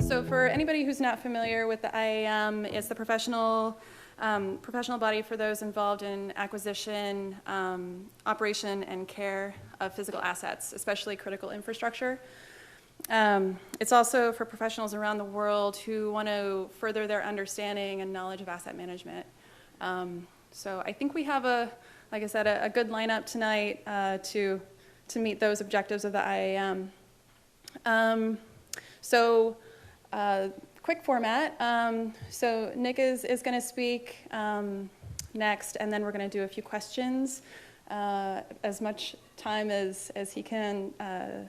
So for anybody who's not familiar with the IAM, it's the professional body for those involved in acquisition, operation, and care of physical assets, especially critical infrastructure. It's also for professionals around the world who want to further their understanding and knowledge of asset management. So I think we have like I said, a good lineup tonight to meet those objectives of the IAM. Quick format. So Nick is going to speak next, and then we're going to do a few questions, as much time as he can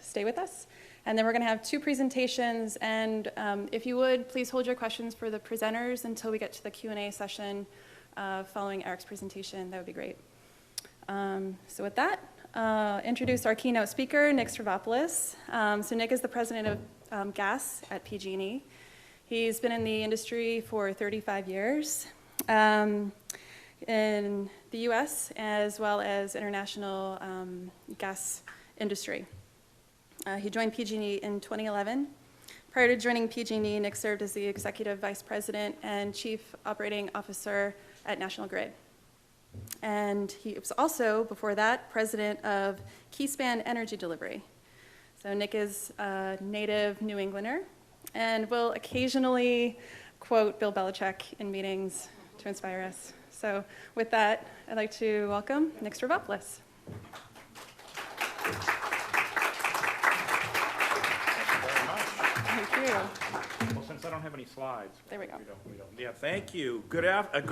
stay with us. And then we're going to have two presentations, and if you would, please hold your questions for the presenters until we get to the Q&A session following Eric's presentation. That would be great. So with that, introduce our keynote speaker, Nick Stravropoulos. So Nick is the president of gas at PG&E. He's been in the industry for 35 years in the US as well as international gas industry. He joined PG&E in 2011. Prior to joining PG&E, Nick served as the executive vice president and chief operating officer at National Grid. And he was also, before that, president of Keyspan Energy Delivery. So Nick is a native New Englander and will occasionally quote Bill Belichick in meetings to inspire us. So with that, I'd like to welcome Nick Stravropoulos. Thank you. Well, since I don't have any slides. There we go. We don't. Yeah, thank you. Good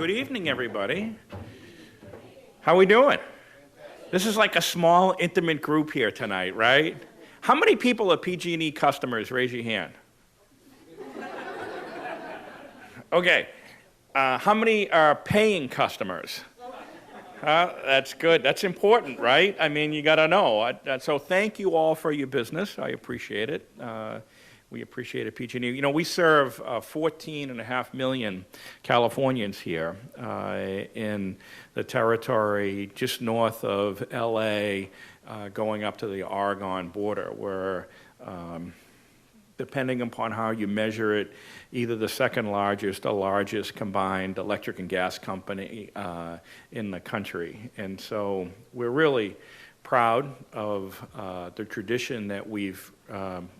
evening, everybody. How we doing? This is like a small, intimate group here tonight, right? How many people are PG&E customers? Raise your hand. Okay. How many are paying customers? That's good. That's important, right? I mean, you got to know. So thank you all for your business. I appreciate it. We appreciate it, PG&E. You know, we serve 14.5 million Californians here in the territory just north of LA, going up to the Oregon border, where depending upon how you measure it, either the second largest or largest combined electric and gas company in the country. And so we're really proud of the tradition that we've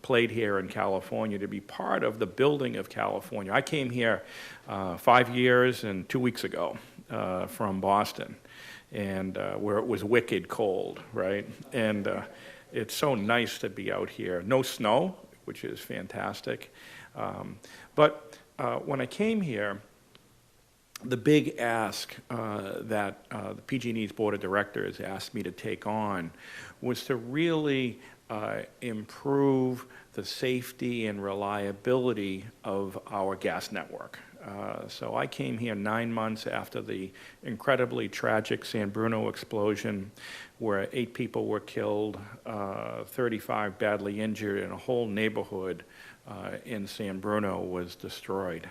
played here in California to be part of the building of California. I came here 5 years and 2 weeks ago from Boston, and where it was wicked cold, right? And it's so nice to be out here. No snow, which is fantastic. But when I came here, the big ask that the PG&E's board of directors asked me to take on was to really improve the safety and reliability of our gas network. So I came here 9 months after the incredibly tragic San Bruno explosion, where 8 people were killed, 35 badly injured, and a whole neighborhood in San Bruno was destroyed.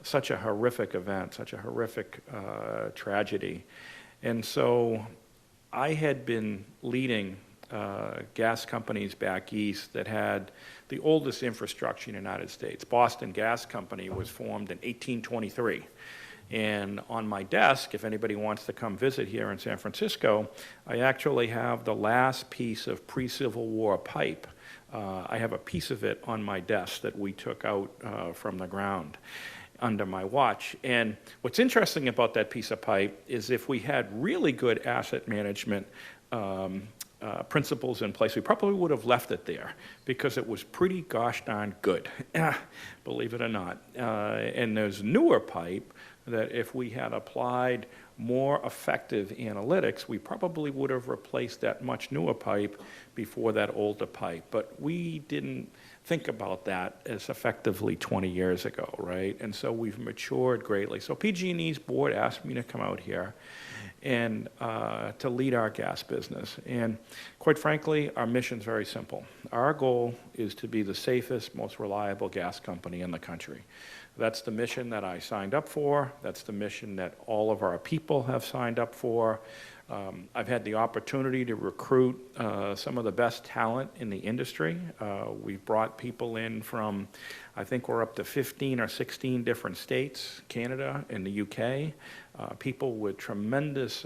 Such a horrific event, such a horrific tragedy. And so I had been leading gas companies back east that had the oldest infrastructure in the United States. Boston Gas Company was formed in 1823. And on my desk, if anybody wants to come visit here in San Francisco, I actually have the last piece of pre-Civil War pipe. I have a piece of it on my desk that we took out from the ground under my watch. And what's interesting about that piece of pipe is if we had really good asset management principles in place, we probably would have left it there because it was pretty gosh darn good, believe it or not. And there's newer pipe that if we had applied more effective analytics, we probably would have replaced that much newer pipe before that older pipe. But we didn't think about that as effectively 20 years ago, right? And so we've matured greatly. So PG&E's board asked me to come out here and to lead our gas business. And quite frankly, our mission's very simple. Our goal is to be the safest, most reliable gas company in the country. That's the mission that I signed up for. That's the mission that all of our people have signed up for. I've had the opportunity to recruit some of the best talent in the industry. We've brought people in from, I think we're up to 15 or 16 different states, Canada and the UK, people with tremendous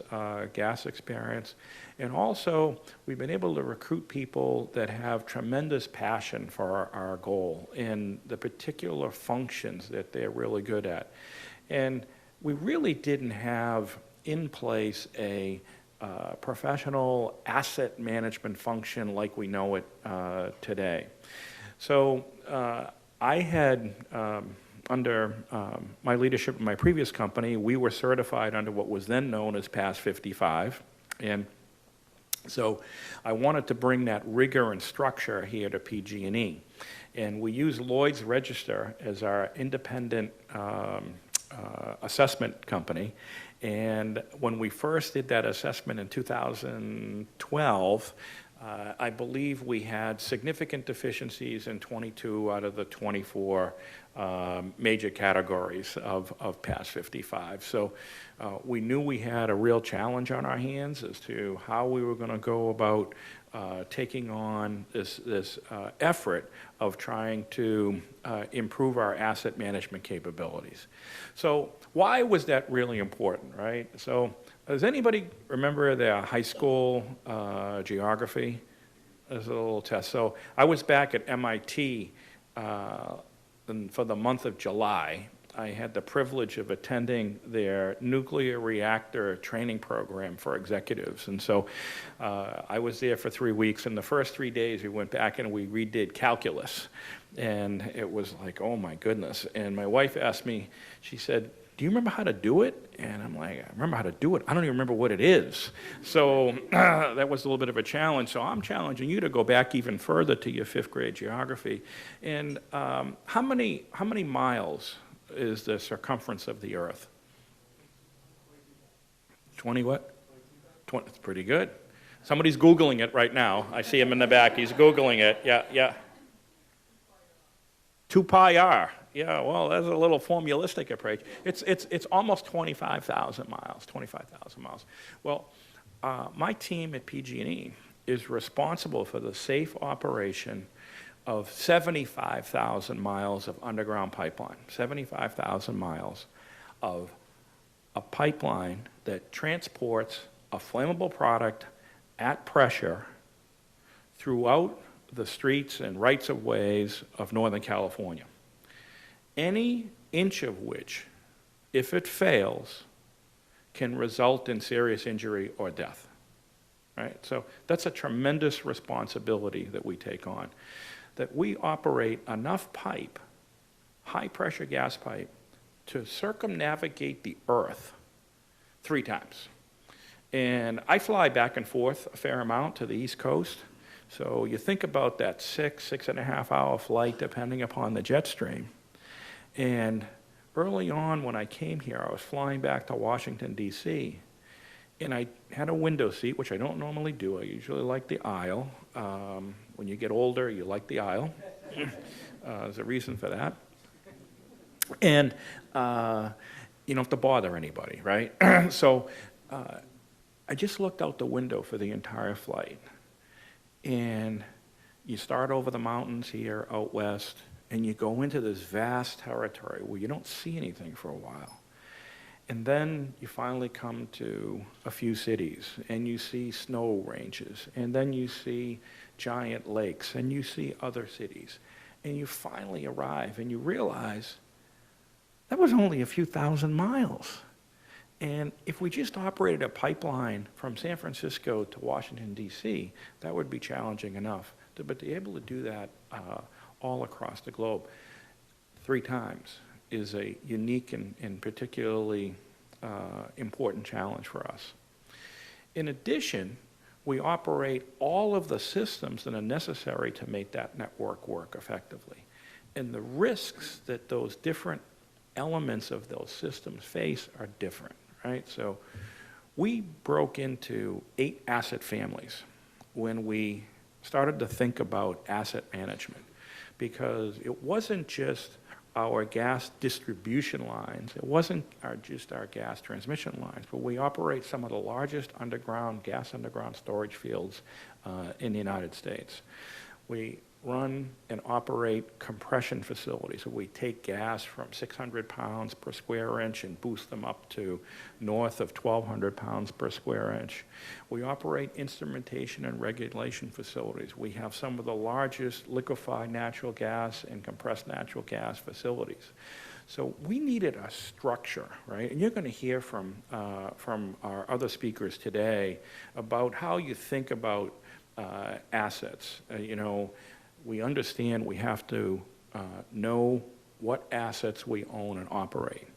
gas experience. And also, we've been able to recruit people that have tremendous passion for our goal and the particular functions that they're really good at. And we really didn't have in place a professional asset management function like we know it today. So I had, under my leadership in my previous company, we were certified under what was then known as PAS 55. And so I wanted to bring that rigor and structure here to PG&E. And we use Lloyd's Register as our independent assessment company. And when we first did that assessment in 2012, I believe we had significant deficiencies in 22 out of the 24 major categories of PAS 55. So we knew we had a real challenge on our hands as to how we were going to go about taking on this effort of trying to improve our asset management capabilities. So why was that really important, right? So does anybody remember their high school geography? As a little test. So I was back at MIT and for the month of July. I had the privilege of attending their nuclear reactor training program for executives. And so I was there for 3 weeks, and the first 3 days we went back and we redid calculus. And it was like, oh my goodness. And my wife asked me, she said, do you remember how to do it? And I'm like, I remember how to do it. I don't even remember what it is. So that was a little bit of a challenge. So I'm challenging you to go back even further to your 5th grade geography. And how many miles is the circumference of the Earth? 20 what? 20, it's pretty good. Somebody's Googling it right now. I see him in the back. He's Googling it. Yeah. 2 pi r. Yeah, well, that's a little formulistic approach. It's almost 25,000 miles, 25,000 miles. Well, my team at PG&E is responsible for the safe operation of 75,000 miles of underground pipeline, 75,000 miles of a pipeline that transports a flammable product at pressure throughout the streets and rights-of-ways of Northern California. Any inch of which, if it fails, can result in serious injury or death, right? So that's a tremendous responsibility that we take on, that we operate enough pipe, high-pressure gas pipe, to circumnavigate the Earth 3 times. And I fly back and forth a fair amount to the East Coast, so you think about that 6.5 hour flight, depending upon the jet stream. And early on when I came here, I was flying back to Washington, D.C., and I had a window seat, which I don't normally do. I usually like the aisle. When you get older, you like the aisle. There's a reason for that. And you don't have to bother anybody, right? So I just looked out the window for the entire flight. And you start over the mountains here out west, and you go into this vast territory where you don't see anything for a while. And then you finally come to a few cities, and you see snow ranges, and then you see giant lakes, and you see other cities. And you finally arrive, and you realize that was only a few thousand miles. And if we just operated a pipeline from San Francisco to Washington, D.C., that would be challenging enough. But to be able to do that all across the globe 3 times is a unique and particularly important challenge for us. In addition, we operate all of the systems that are necessary to make that network work effectively. And the risks that those different elements of those systems face are different, right? So we broke into 8 asset families when we started to think about asset management, because it wasn't just our gas distribution lines. It wasn't just our gas transmission lines, but we operate some of the largest gas underground storage fields in the United States. We run and operate compression facilities. So we take gas from 600 pounds per square inch and boost them up to north of 1,200 pounds per square inch. We operate instrumentation and regulation facilities. We have some of the largest liquefied natural gas and compressed natural gas facilities. So we needed a structure, right? And you're going to hear from our other speakers today about how you think about assets. We understand we have to know what assets we own and operate.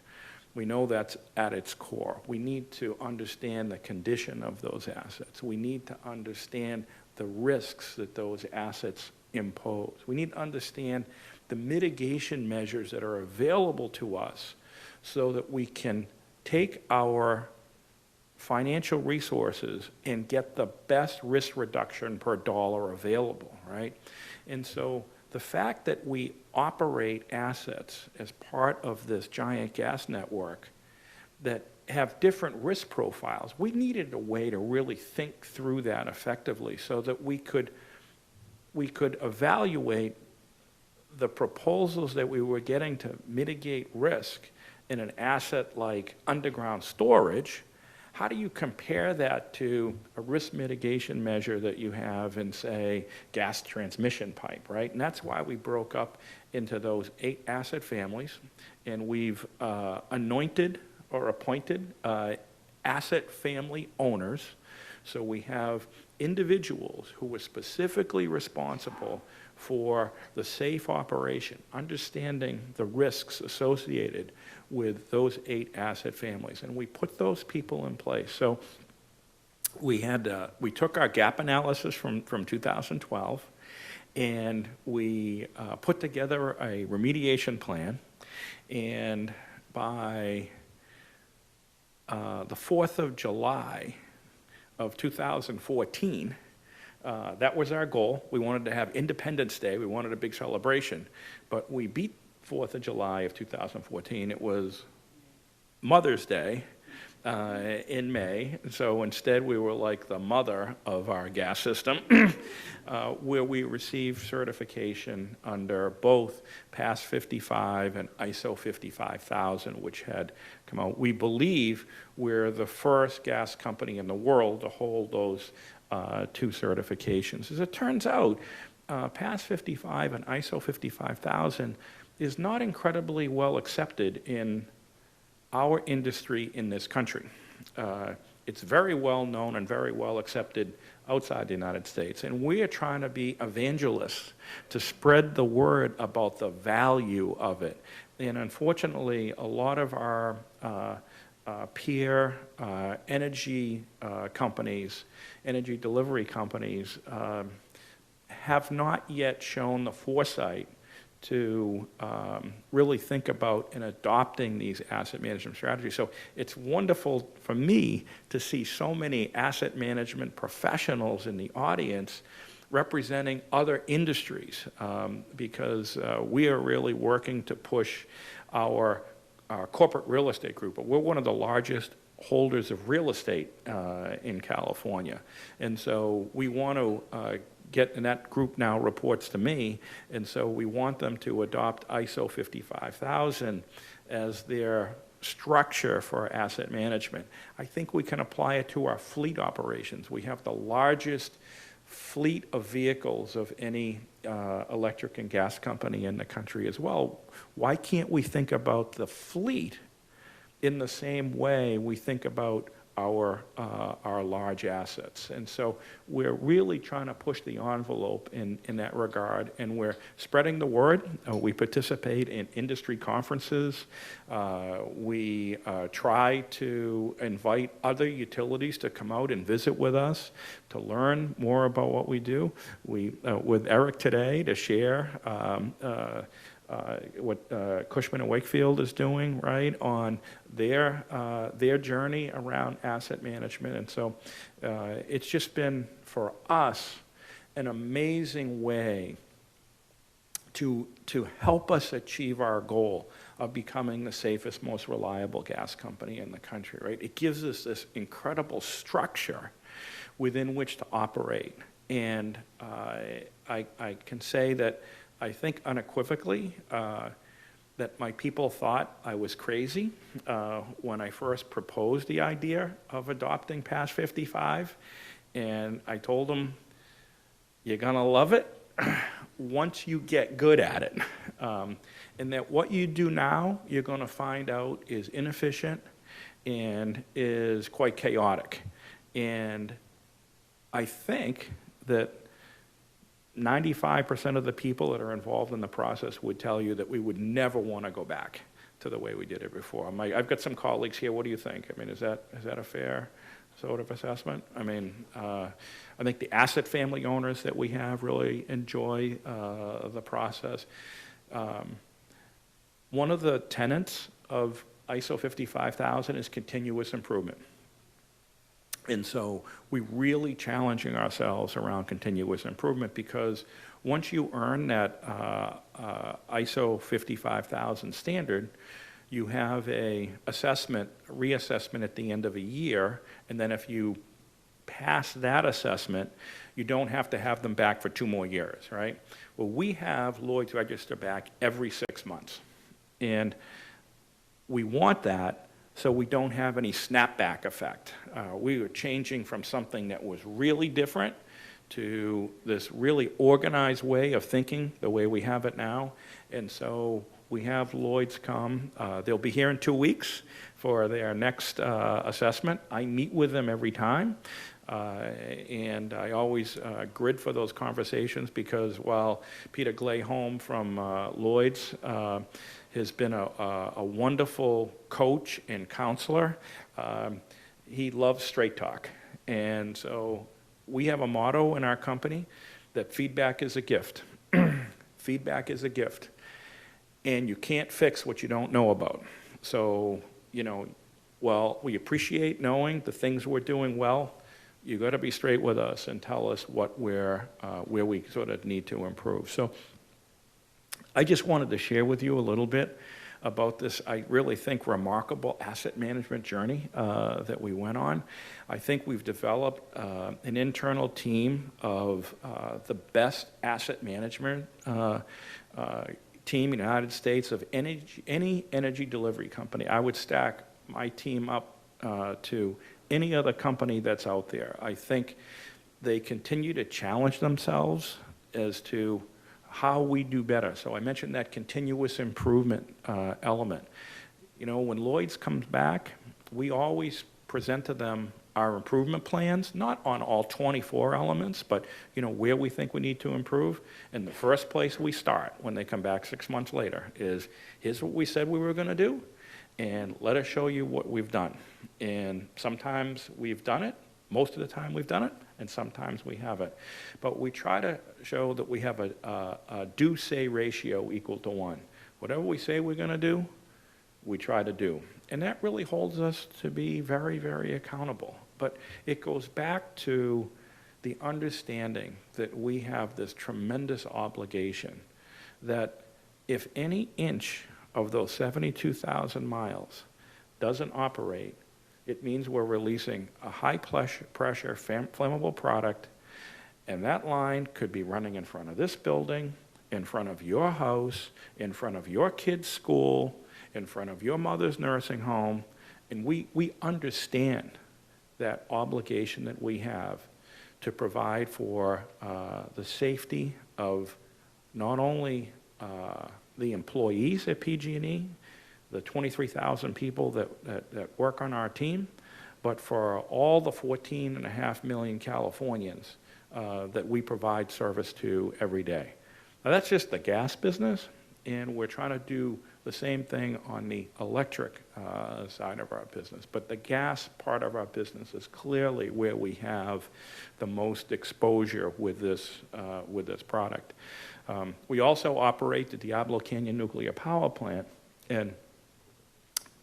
We know that's at its core. We need to understand the condition of those assets. We need to understand the risks that those assets impose. We need to understand the mitigation measures that are available to us so that we can take our financial resources and get the best risk reduction per dollar available, right? And so the fact that we operate assets as part of this giant gas network that have different risk profiles, we needed a way to really think through that effectively so that we could evaluate the proposals that we were getting to mitigate risk in an asset like underground storage. How do you compare that to a risk mitigation measure that you have in, say, gas transmission pipe, right? And that's why we broke up into those 8 asset families, and we've anointed or appointed asset family owners. So we have individuals who are specifically responsible for the safe operation, understanding the risks associated with those 8 asset families. And we put those people in place. So we took our gap analysis from 2012, and we put together a remediation plan. And by the 4th of July of 2014, that was our goal. We wanted to have Independence Day. We wanted a big celebration. But we beat 4th of July of 2014. It was Mother's Day in May. So instead, we were like the mother of our gas system, where we received certification under both PAS 55 and ISO 55000, which had come out. We believe we're the first gas company in the world to hold those 2 certifications. As it turns out, PAS 55 and ISO 55000 is not incredibly well accepted in our industry in this country. It's very well known and very well accepted outside the United States, and we are trying to be evangelists to spread the word about the value of it. And unfortunately, a lot of our peer energy companies, energy delivery companies, have not yet shown the foresight to really think about and adopting these asset management strategies. So it's wonderful for me to see so many asset management professionals in the audience representing other industries, because we are really working to push our corporate real estate group. But we're one of the largest holders of real estate in California. And so we want to and that group now reports to me, and so we want them to adopt ISO 55000 as their structure for asset management. I think we can apply it to our fleet operations. We have the largest fleet of vehicles of any electric and gas company in the country as well. Why can't we think about the fleet in the same way we think about our large assets? And so we're really trying to push the envelope in that regard, and we're spreading the word. We participate in industry conferences. We try to invite other utilities to come out and visit with us to learn more about what we do. With Eric today to share what Cushman & Wakefield is doing, right, on their journey around asset management. And so it's just been, for us, an amazing way to help us achieve our goal of becoming the safest, most reliable gas company in the country, right? It gives us this incredible structure within which to operate. And I can say that I think unequivocally that my people thought I was crazy when I first proposed the idea of adopting past 55. And I told them, you're gonna love it once you get good at it. And that what you do now, you're gonna find out is inefficient and is quite chaotic. And I think that 95% of the people that are involved in the process would tell you that we would never want to go back to the way we did it before. I've got some colleagues here. What do you think? I mean, is that a fair sort of assessment? I mean, I think the asset family owners that we have really enjoy the process. One of the tenets of ISO 55000 is continuous improvement. And so we're really challenging ourselves around continuous improvement, because once you earn that ISO 55000 standard, you have a reassessment at the end of a year, and then if you pass that assessment, you don't have to have them back for 2 more years, right? Well, we have Lloyd's Register back every 6 months, and we want that so we don't have any snapback effect. We were changing from something that was really different to this really organized way of thinking, the way we have it now. And so we have Lloyd's come. They'll be here in 2 weeks for their next assessment. I meet with them every time. And I always grid for those conversations, because while Peter Glayholm from Lloyd's has been a wonderful coach and counselor, he loves straight talk. And so we have a motto in our company that feedback is a gift. Feedback is a gift. And you can't fix what you don't know about. So, while we appreciate knowing the things we're doing well, you got to be straight with us and tell us what where we sort of need to improve. So I just wanted to share with you a little bit about this, I really think, remarkable asset management journey that we went on. I think we've developed an internal team of the best asset management team in the United States of any energy delivery company. I would stack my team up to any other company that's out there. I think they continue to challenge themselves as to how we do better. So I mentioned that continuous improvement element. When Lloyd's comes back, we always present to them our improvement plans, not on all 24 elements, but where we think we need to improve. And the first place we start when they come back 6 months later is, here's what we said we were going to do, and let us show you what we've done. And sometimes we've done it, most of the time we've done it, and sometimes we haven't. But we try to show that we have a do-say ratio equal to 1. Whatever we say we're going to do, we try to do. And that really holds us to be very, very accountable. But it goes back to the understanding that we have this tremendous obligation that if any inch of those 72,000 miles doesn't operate, it means we're releasing a high-pressure flammable product, and that line could be running in front of this building, in front of your house, in front of your kid's school, in front of your mother's nursing home. And we understand that obligation that we have to provide for the safety of not only the employees at PG&E, the 23,000 people that work on our team, but for all the 14.5 million Californians that we provide service to every day. Now that's just the gas business, and we're trying to do the same thing on the electric side of our business. But the gas part of our business is clearly where we have the most exposure with this product. We also operate the Diablo Canyon Nuclear Power Plant, and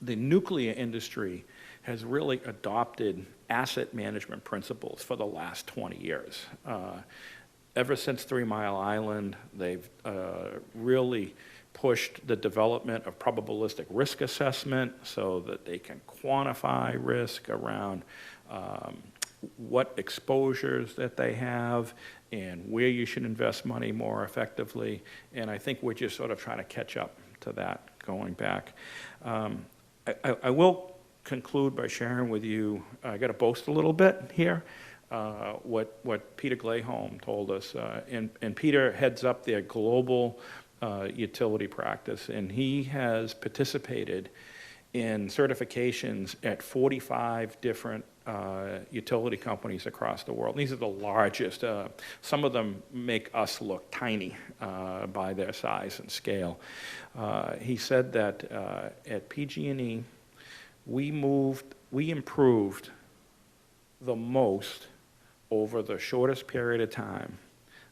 the nuclear industry has really adopted asset management principles for the last 20 years. Ever since 3 Mile Island, they've really pushed the development of probabilistic risk assessment so that they can quantify risk around what exposures that they have and where you should invest money more effectively. And I think we're just sort of trying to catch up to that going back. I will conclude by sharing with you, I got to boast a little bit here, what Peter Glayholm told us. And Peter heads up their global utility practice, and he has participated in certifications at 45 different utility companies across the world. These are the largest. Some of them make us look tiny by their size and scale. He said that at PG&E, we improved the most over the shortest period of time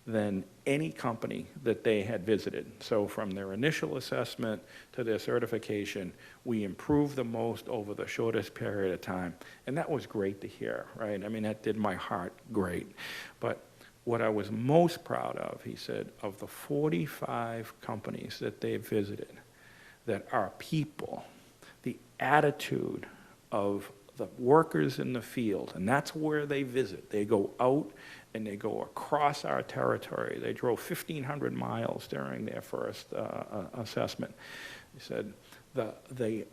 than any company that they had visited. So from their initial assessment to their certification, we improved the most over the shortest period of time. And that was great to hear, right? I mean, that did my heart great. But what I was most proud of, he said, of the 45 companies that they visited, that our people, the attitude of the workers in the field, and that's where they visit. They go out and they go across our territory. They drove 1,500 miles during their first assessment. He said the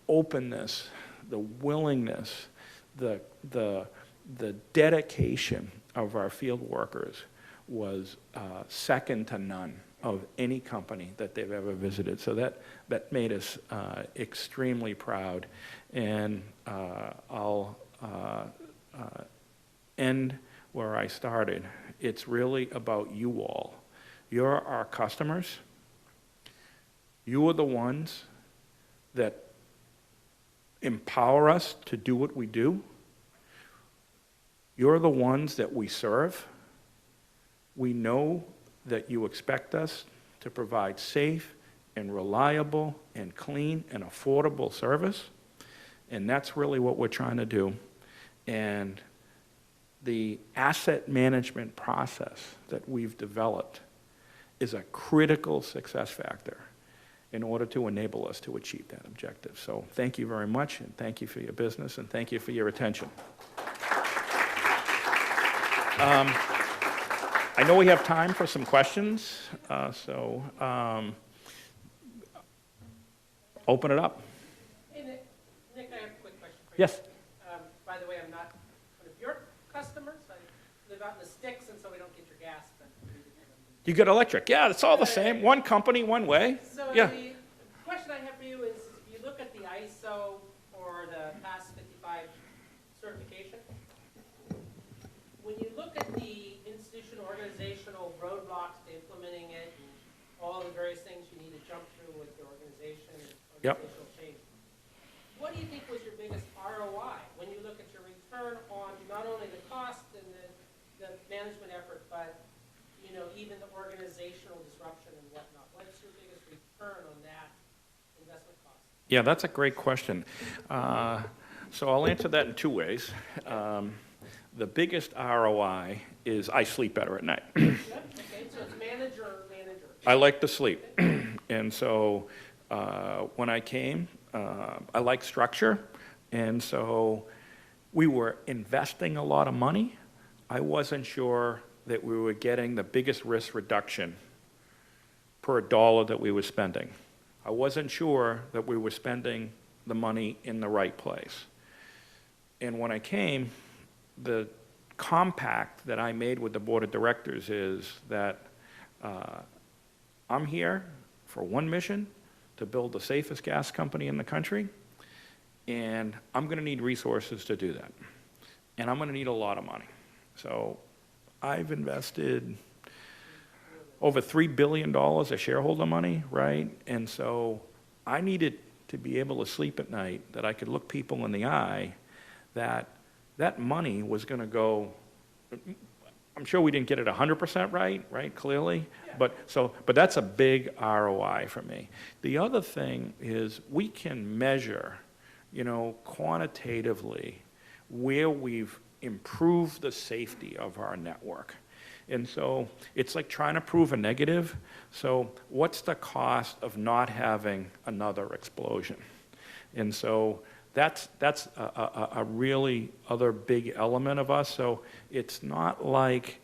openness, the willingness, the dedication of our field workers was second to none of any company that they've ever visited. So that made us extremely proud. And I'll end where I started. It's really about you all. You're our customers. You are the ones that empower us to do what we do. You're the ones that we serve. We know that you expect us to provide safe and reliable and clean and affordable service. And that's really what we're trying to do. And the asset management process that we've developed is a critical success factor in order to enable us to achieve that objective. So thank you very much, and thank you for your business, and thank you for your attention. I know we have time for some questions, so open it up. Hey, Nick, I have a quick question for you. Yes. By the way, I'm not one of your customers. I live out in the sticks, and so we don't get your gas. But You get electric. Yeah, it's all the same. One company, one way. So Yeah. the question I have for you is, if you look at the ISO or the PAS 55 certification, when you look at the institutional organizational roadblocks to implementing it, and all the various things you need to jump through with your organization and Yep. organizational change, what do you think was your biggest ROI when you look at your return on not only the cost and the management effort, but even the organizational disruption and whatnot? What's your biggest return on that investment cost? Yeah, that's a great question. So I'll answer that in two ways. The biggest ROI is I sleep better at night. Yep. Okay, so it's manager. I like to sleep. And so when I came, I like structure. And so we were investing a lot of money. I wasn't sure that we were getting the biggest risk reduction per dollar that we were spending. I wasn't sure that we were spending the money in the right place. And when I came, the compact that I made with the board of directors is that I'm here for one mission, to build the safest gas company in the country, and I'm going to need resources to do that. And I'm going to need a lot of money. So I've invested over $3 billion of shareholder money, right? And so I needed to be able to sleep at night, that I could look people in the eye, that that money was going to go. I'm sure we didn't get it 100% right, clearly, Yeah. but that's a big ROI for me. The other thing is we can measure, quantitatively where we've improved the safety of our network. And so it's like trying to prove a negative. So what's the cost of not having another explosion? And so that's a really other big element of us. So it's not like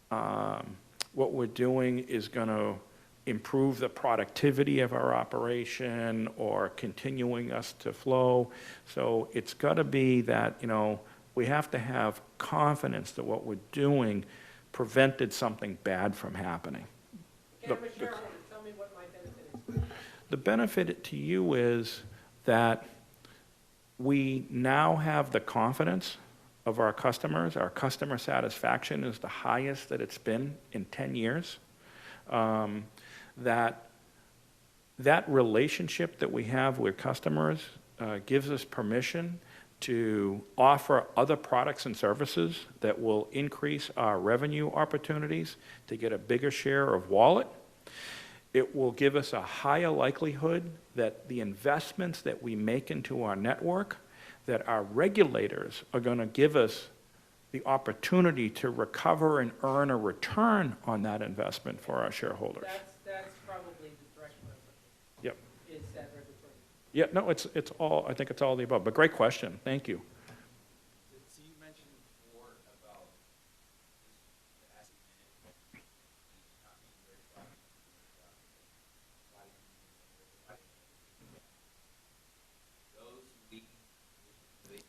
what we're doing is going to improve the productivity of our operation or continuing us to flow. So it's got to be that, we have to have confidence that what we're doing prevented something bad from happening. Okay, I'm a shareholder, tell me what my benefit is. The benefit to you is that we now have the confidence of our customers. Our customer satisfaction is the highest that it's been in 10 years. That relationship that we have with customers gives us permission to offer other products and services that will increase our revenue opportunities to get a bigger share of wallet. It will give us a higher likelihood that the investments that we make into our network, that our regulators are going to give us the opportunity to recover and earn a return on that investment for our shareholders. That's probably the direct question. Yep. Is that regulatory? Yeah, no, it's all, I think it's all the above, but great question, thank you. So you mentioned before about the asset management not being very strong. Those weak positions,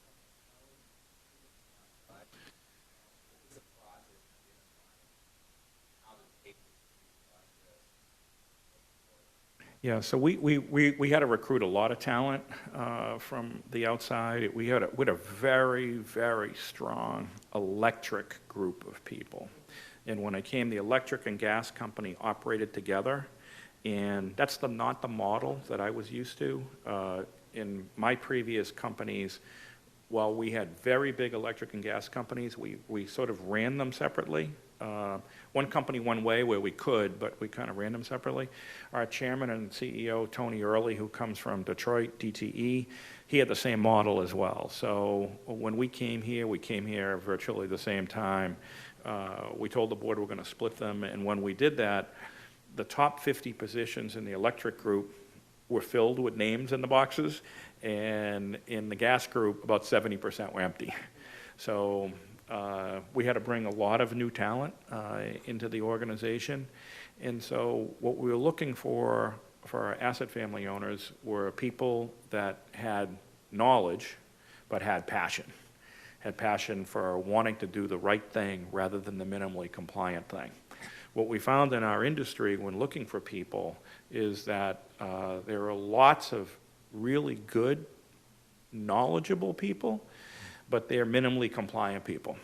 what was the process of identifying how to take this process? Yeah, so we had to recruit a lot of talent from the outside. We had a very, very strong electric group of people. And when I came, the electric and gas company operated together, and that's not the model that I was used to. In my previous companies, while we had very big electric and gas companies, we sort of ran them separately. One company one way where we could, but we kind of ran them separately. Our chairman and CEO, Tony Early, who comes from Detroit, DTE, he had the same model as well. So when we came here virtually the same time. We told the board we're going to split them, and when we did that, the top 50 positions in the electric group were filled with names in the boxes, and in the gas group, about 70% were empty. So we had to bring a lot of new talent into the organization. And so what we were looking for our asset family owners were people that had knowledge but had passion for wanting to do the right thing rather than the minimally compliant thing. What we found in our industry when looking for people is that there are lots of really good, knowledgeable people, but they're minimally compliant people.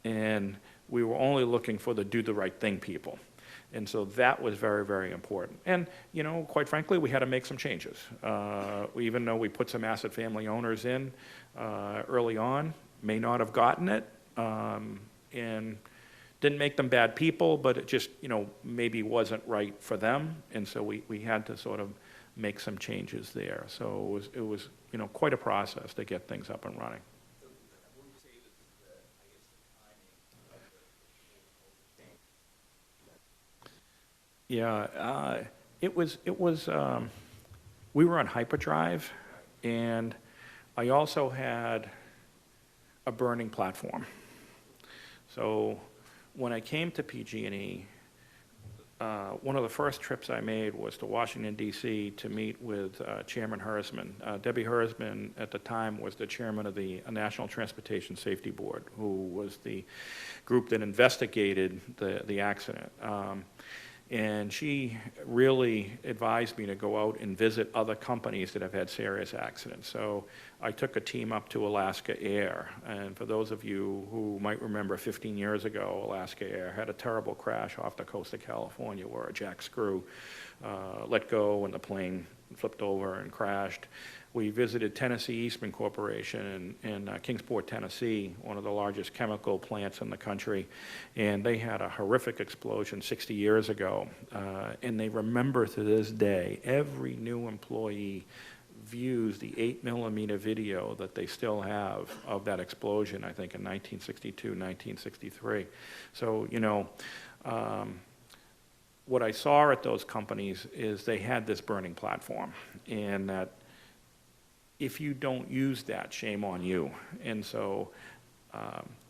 And we were only looking for the do the right thing people. And so that was very, very important. And, quite frankly, we had to make some changes. Even though we put some asset family owners in early on, may not have gotten it, and didn't make them bad people, but it just, maybe wasn't right for them. And so we had to sort of make some changes there. So it was quite a process to get things up and running. So what would you say was the timing of the change? Yeah, we were on hyperdrive, and I also had a burning platform. So when I came to PG&E, one of the first trips I made was to Washington, D.C. to meet with Chairman Hersman. Debbie Hersman at the time was the chairman of the National Transportation Safety Board, who was the group that investigated the accident. And she really advised me to go out and visit other companies that have had serious accidents. So I took a team up to Alaska Air. And for those of you who might remember 15 years ago, Alaska Air had a terrible crash off the coast of California where a jack screw let go and the plane flipped over and crashed. We visited Tennessee Eastman Corporation in Kingsport, Tennessee, one of the largest chemical plants in the country, and they had a horrific explosion 60 years ago, and they remember to this day, every new employee views the 8mm video that they still have of that explosion, I think in 1962, 1963. So, What I saw at those companies is they had this burning platform, and that if you don't use that, shame on you. And so,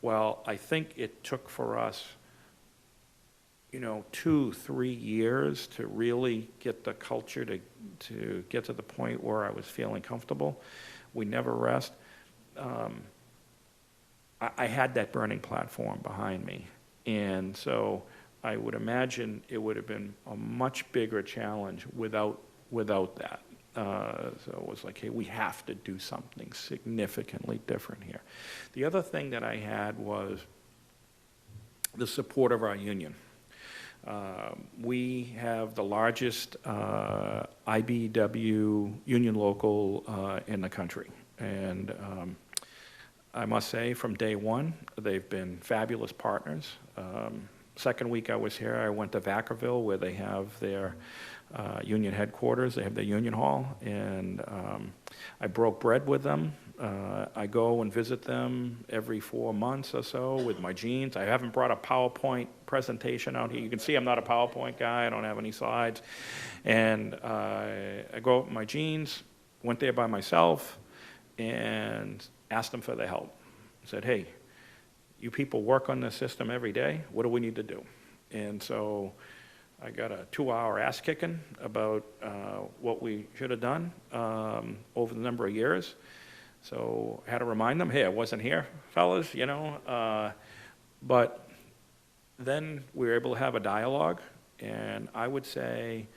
well, I think it took for us, 2-3 years to really get the culture to get to the point where I was feeling comfortable. We never rest. I had that burning platform behind me, and so I would imagine it would have been a much bigger challenge without that. So it was like, hey, we have to do something significantly different here. The other thing that I had was the support of our union. We have the largest IBEW union local in the country, and I must say, from day one, they've been fabulous partners. Second week I was here, I went to Vacaville, where they have their union headquarters. They have their union hall, and I broke bread with them. I go and visit them every 4 months or so with my jeans. I haven't brought a PowerPoint presentation out here. You can see I'm not a PowerPoint guy. I don't have any slides. And I go out in my jeans, went there by myself, and asked them for their help. I said, hey, you people work on this system every day. What do we need to do? And so I got a 2-hour ass kicking about what we should have done over the number of years. So I had to remind them, hey, I wasn't here, fellas, but then we were able to have a dialogue, and I would say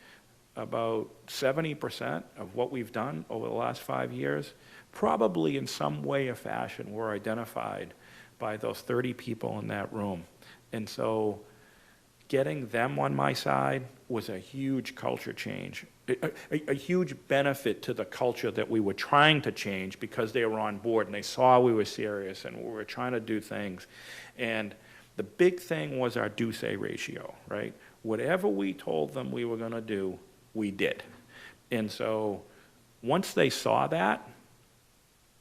about 70% of what we've done over the last 5 years, probably in some way or fashion, were identified by those 30 people in that room. And so getting them on my side was a huge culture change, a huge benefit to the culture that we were trying to change, because they were on board and they saw we were serious and we were trying to do things. And the big thing was our do-say ratio, right? Whatever we told them we were going to do, we did. And so once they saw that,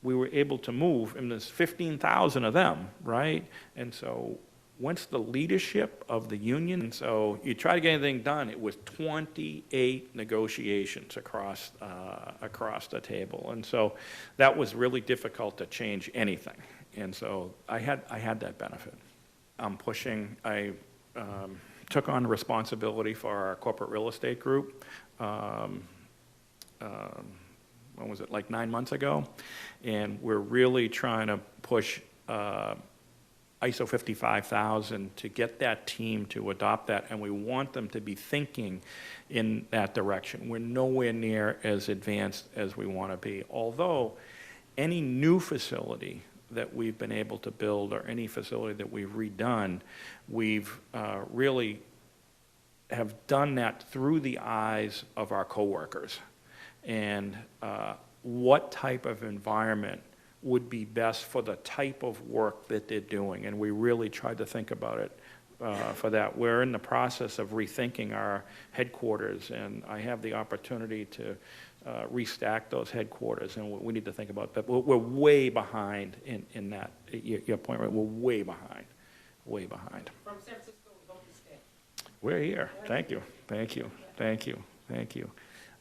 we were able to move, and there's 15,000 of them, right? And so once the leadership of the union, and so you try to get anything done, it was 28 negotiations across the table. And so that was really difficult to change anything. And so I had that benefit. I'm pushing, I took on responsibility for our corporate real estate group. When was it, like 9 months ago? And we're really trying to push ISO 55000 to get that team to adopt that, and we want them to be thinking in that direction. We're nowhere near as advanced as we want to be, although any new facility that we've been able to build, or any facility that we've redone, we've really have done that through the eyes of our coworkers, and what type of environment would be best for the type of work that they're doing, and we really tried to think about it for that. We're in the process of rethinking our headquarters, and I have the opportunity to restack those headquarters, and we need to think about that. We're way behind in that, your point, right? We're way behind, way behind. From San Francisco, we hope you stay. We're here. Thank you. Thank you. Thank you. Thank you.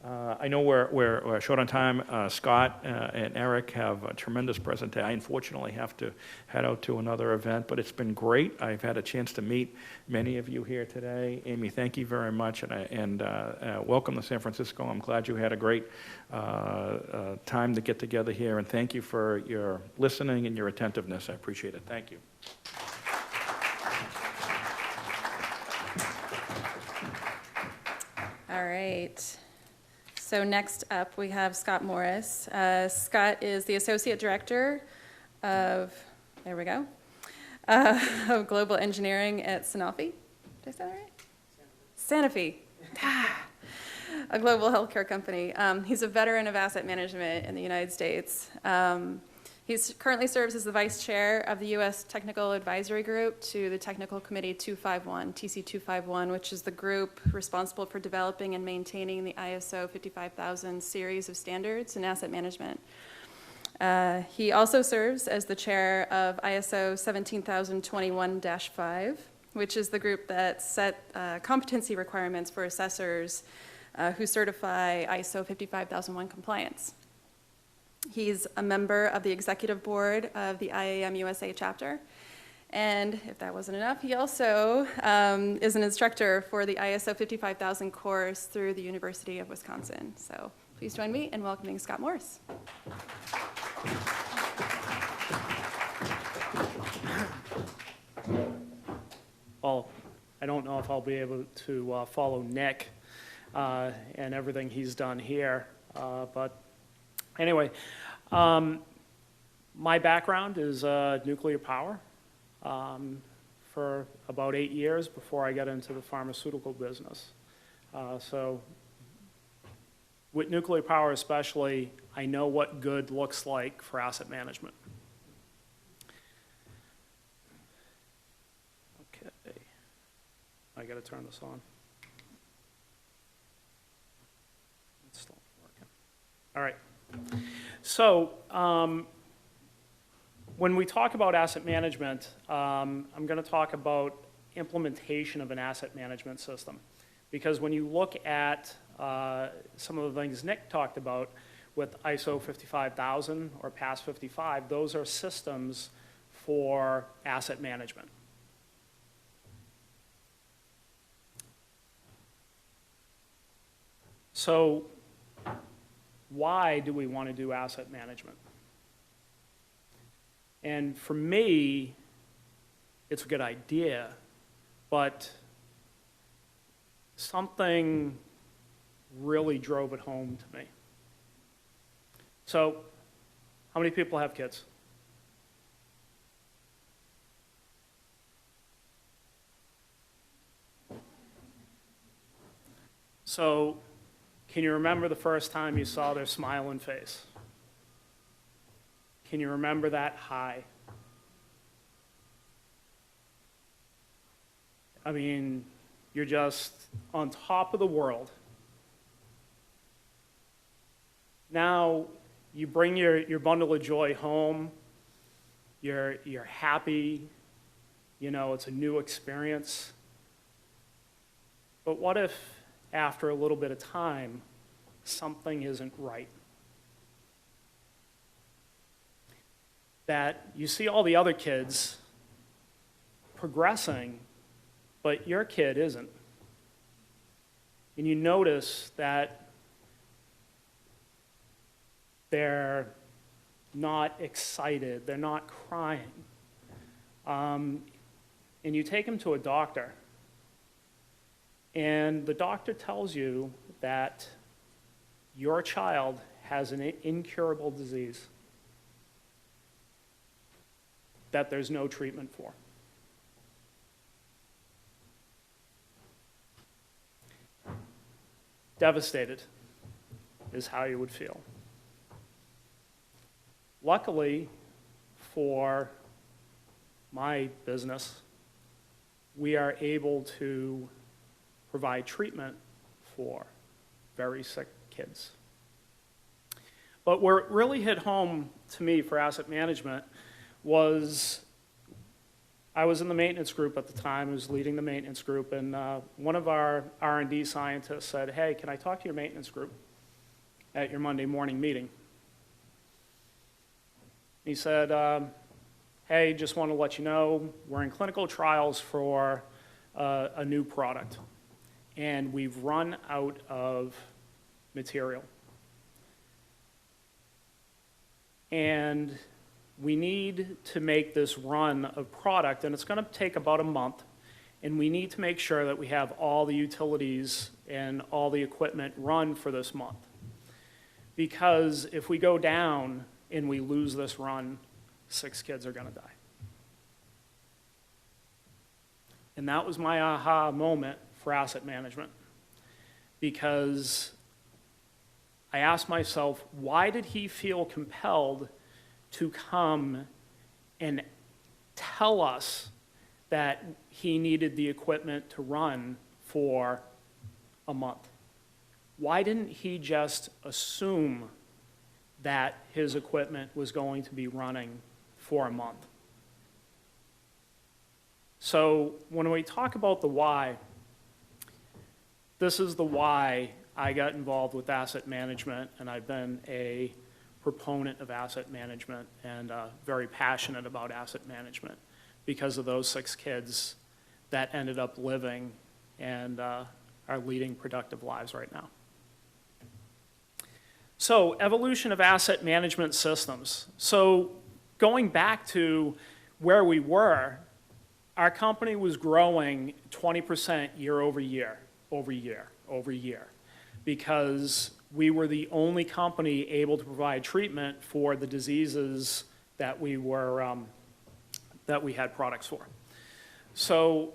I know we're short on time. Scott and Eric have a tremendous presentation. I unfortunately have to head out to another event, but it's been great. I've had a chance to meet many of you here today. Amy, thank you very much, and welcome to San Francisco. I'm glad you had a great time to get together here, and thank you for your listening and your attentiveness. I appreciate it. Thank you. All right. So next up, we have Scott Morris. Scott is the Associate Director of, there we go, of Global Engineering at Sanofi. Did I say that right? Sanofi. A global healthcare company. He's a veteran of asset management in the United States. He currently serves as the Vice Chair of the U.S. Technical Advisory Group to the Technical Committee 251, TC 251, which is the group responsible for developing and maintaining the ISO 55000 series of standards in asset management. He also serves as the chair of ISO 17021-5, which is the group that set competency requirements for assessors who certify ISO 55001 compliance. He's a member of the executive board of the IAM USA chapter. And if that wasn't enough, he also is an instructor for the ISO 55000 course through the University of Wisconsin. So please join me in welcoming Scott Morse. Well, I don't know if I'll be able to follow Nick and everything he's done here, but anyway, my background is nuclear power for about 8 years before I got into the pharmaceutical business. So with nuclear power especially, I know what good looks like for asset management. Okay, I got to turn this on. It's still working. All right. So when we talk about asset management, I'm going to talk about implementation of an asset management system. Because when you look at some of the things Nick talked about with ISO 55000 or PAS 55, those are systems for asset management. So why do we want to do asset management? And for me, it's a good idea, but something really drove it home to me. So, how many people have kids? So, can you remember the first time you saw their smiling face? Can you remember that high? I mean, you're just on top of the world. Now, you bring your bundle of joy home, you're happy, you know, it's a new experience. But what if, after a little bit of time, something isn't right? That you see all the other kids progressing, but your kid isn't. And you notice that they're not excited, they're not crying. And you take them to a doctor, and the doctor tells you that your child has an incurable disease that there's no treatment for. Devastated is how you would feel. Luckily for my business, we are able to provide treatment for very sick kids. But where it really hit home to me for asset management was I was in the maintenance group at the time. I was leading the maintenance group, and one of our R&D scientists said, "Hey, can I talk to your maintenance group at your Monday morning meeting?" He said, "Hey, just want to let you know, we're in clinical trials for a new product, and we've run out of material. And we need to make this run of product, and it's going to take about a month, and we need to make sure that we have all the utilities and all the equipment run for this month. Because if we go down and we lose this run, 6 kids are going to die." And that was my aha moment for asset management, because I asked myself, why did he feel compelled to come and tell us that he needed the equipment to run for a month? Why didn't he just assume that his equipment was going to be running for a month? So when we talk about the why, this is the why I got involved with asset management, and I've been a proponent of asset management and very passionate about asset management because of those 6 kids that ended up living and are leading productive lives right now. So, evolution of asset management systems. So, going back to where we were, our company was growing 20% year over year, because we were the only company able to provide treatment for the diseases that we had products for. So,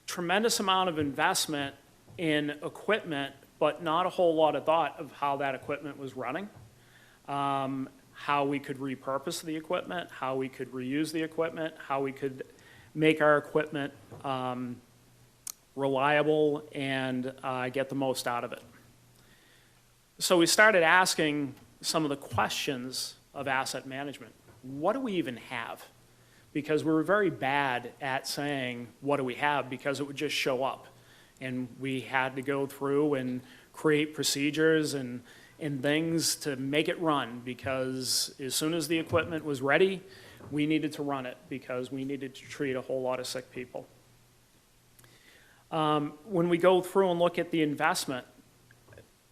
tremendous amount of investment in equipment, but not a whole lot of thought of how that equipment was running, how we could repurpose the equipment, how we could reuse the equipment, how we could make our equipment reliable and get the most out of it. So we started asking some of the questions of asset management. What do we even have? Because we were very bad at saying, what do we have? Because it would just show up. And we had to go through and create procedures and things to make it run, because as soon as the equipment was ready, we needed to run it because we needed to treat a whole lot of sick people. When we go through and look at the investment,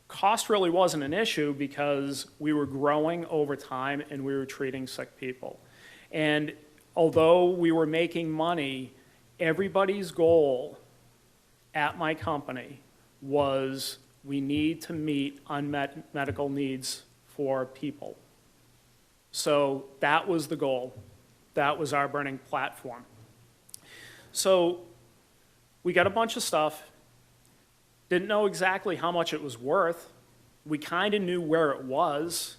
cost really wasn't an issue because we were growing over time and we were treating sick people. And although we were making money, everybody's goal at my company was we need to meet unmet medical needs for people. So that was the goal. That was our burning platform. So we got a bunch of stuff, didn't know exactly how much it was worth. We kind of knew where it was.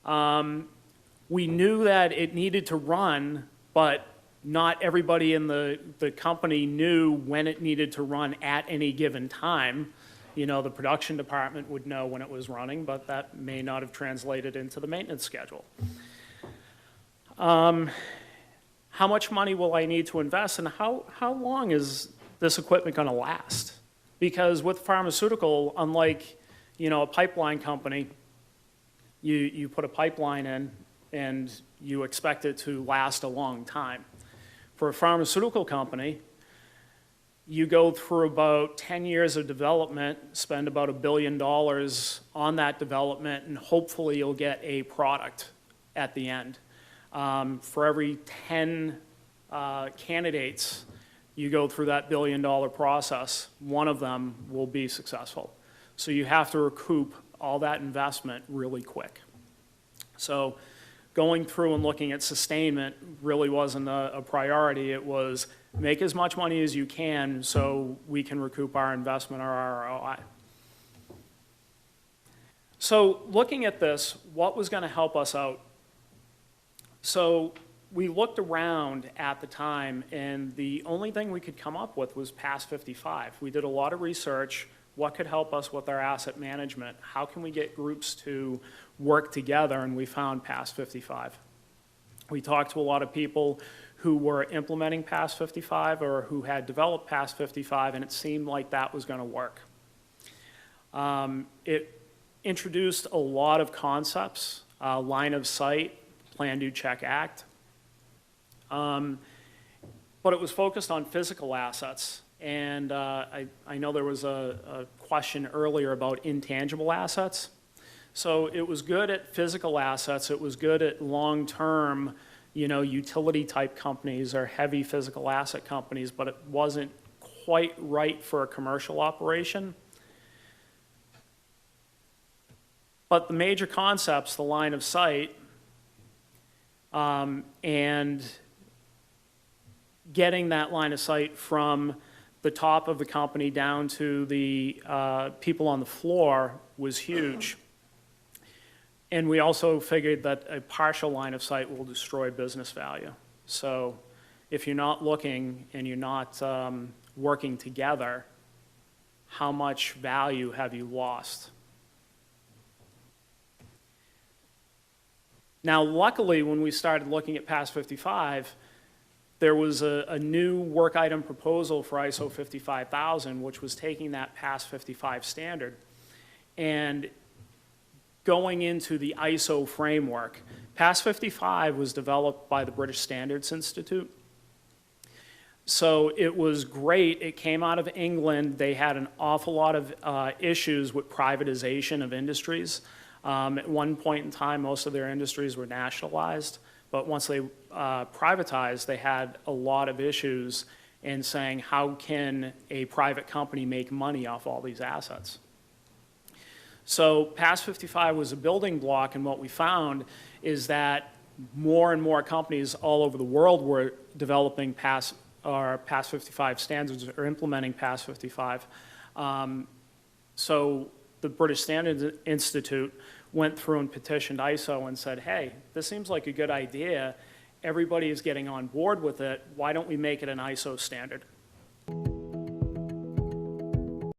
We knew that it needed to run, but not everybody in the company knew when it needed to run at any given time. You know, the production department would know when it was running, but that may not have translated into the maintenance schedule. How much money will I need to invest, and how long is this equipment going to last? Because with pharmaceutical, unlike, you know, a pipeline company, you put a pipeline in and you expect it to last a long time. For a pharmaceutical company, you go through about 10 years of development, spend about $1 billion on that development, and hopefully you'll get a product at the end. For every 10 candidates, you go through that $1 billion process, one of them will be successful. So you have to recoup all that investment really quick. So going through and looking at sustainment really wasn't a priority. It was make as much money as you can so we can recoup our investment or our ROI. So looking at this, what was going to help us out? So we looked around at the time, and the only thing we could come up with was past 55. We did a lot of research. What could help us with our asset management? How can we get groups to work together? And we found past 55. We talked to a lot of people who were implementing past 55 or who had developed past 55, and it seemed like that was going to work. It introduced a lot of concepts, line of sight, plan, do, check, act. But it was focused on physical assets. And I know there was a question earlier about intangible assets. So it was good at physical assets. It was good at long-term, you know, utility-type companies or heavy physical asset companies, but it wasn't quite right for a commercial operation. But the major concepts, the line of sight, and getting that line of sight from the top of the company down to the people on the floor was huge. And we also figured that a partial line of sight will destroy business value. So if you're not looking and you're not working together, how much value have you lost? Now, luckily, when we started looking at past 55, there was a new work item proposal for ISO 55000, which was taking that PAS 55 standard and going into the ISO framework. PAS 55 was developed by the British Standards Institute. So it was great. It came out of England. They had an awful lot of issues with privatization of industries. At one point in time, most of their industries were nationalized. But once they privatized, they had a lot of issues in saying, how can a private company make money off all these assets? So PAS 55 was a building block, and what we found is that more and more companies all over the world were developing PAS 55 standards or implementing PAS 55. So the British Standards Institute went through and petitioned ISO and said, hey, this seems like a good idea. Everybody is getting on board with it. Why don't we make it an ISO standard?